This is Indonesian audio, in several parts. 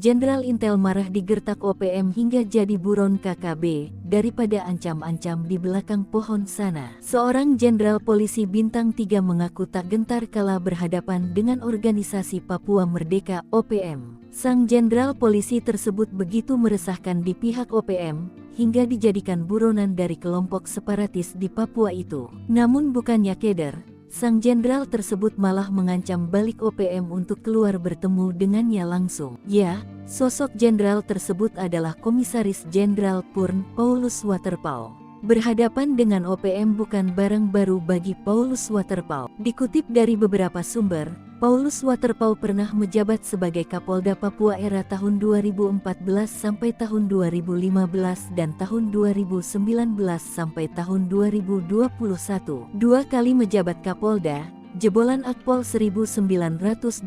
Jenderal Intel marah digertak OPM hingga jadi buron KKB, daripada ancam-ancam di belakang pohon sana. Seorang jenderal polisi bintang 3 mengaku tak gentar kala berhadapan dengan organisasi Papua Merdeka (OPM). Sang jenderal polisi tersebut begitu meresahkan di pihak OPM, hingga dijadikan buronan dari kelompok separatis di Papua itu. Namun bukannya keder, sang jenderal tersebut malah mengancam balik OPM untuk keluar bertemu dengannya langsung. Ya, sosok jenderal tersebut adalah Komisaris Jenderal Purn Paulus Waterpauw. Berhadapan dengan OPM bukan barang baru bagi Paulus Waterpauw. Dikutip dari beberapa sumber, Paulus Waterpauw pernah menjabat sebagai Kapolda Papua era tahun 2014 sampai tahun 2015 dan tahun 2019 sampai tahun 2021. 2 kali menjabat Kapolda, jebolan Akpol 1987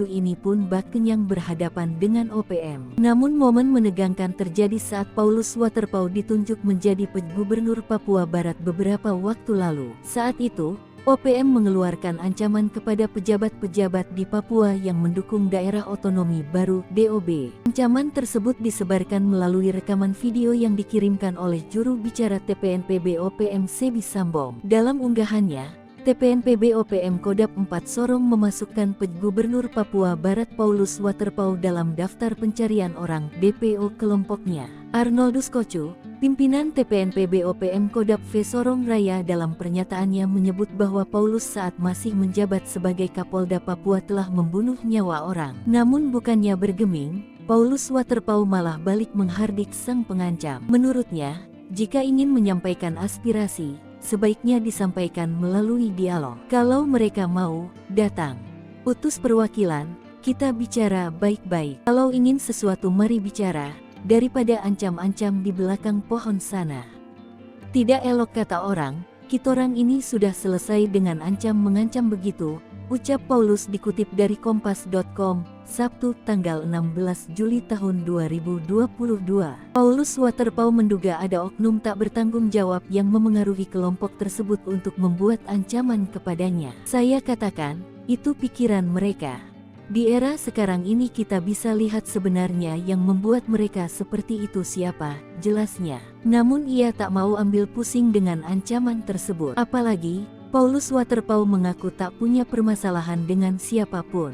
ini pun bak kenyang berhadapan dengan OPM. Namun momen menegangkan terjadi saat Paulus Waterpauw ditunjuk menjadi Gubernur Papua Barat beberapa waktu lalu. Saat itu, OPM mengeluarkan ancaman kepada pejabat-pejabat di Papua yang mendukung daerah otonomi baru (DOB). Ancaman tersebut disebarkan melalui rekaman video yang dikirimkan oleh juru bicara TPNPB OPM Sebi Sambong. Dalam unggahannya, TPNPB OPM Kodap 4 Sorong memasukkan Gubernur Papua Barat Paulus Waterpauw dalam daftar pencarian orang DPO kelompoknya. Arnoldus Kocu, pimpinan TPNPB OPM Kodap V Sorong Raya, dalam pernyataannya menyebut bahwa Paulus saat masih menjabat sebagai Kapolda Papua telah membunuh nyawa orang. Namun bukannya bergeming, Paulus Waterpauw malah balik menghardik sang pengancam. Menurutnya, jika ingin menyampaikan aspirasi, sebaiknya disampaikan melalui dialog. Kalau mereka mau datang, utus perwakilan, kita bicara baik-baik. Kalau ingin sesuatu mari bicara, daripada ancam-ancam di belakang pohon sana. Tidak elok kata orang, kitorang ini sudah selesai dengan ancam-mengancam begitu, ucap Paulus dikutip dari kompas.com, Sabtu tanggal 16 Juli tahun 2022. Paulus Waterpauw menduga ada oknum tak bertanggung jawab yang memengaruhi kelompok tersebut untuk membuat ancaman kepadanya. Saya katakan, itu pikiran mereka. Di era sekarang ini kita bisa lihat sebenarnya yang membuat mereka seperti itu siapa, jelasnya. Namun ia tak mau ambil pusing dengan ancaman tersebut. Apalagi, Paulus Waterpauw mengaku tak punya permasalahan dengan siapapun.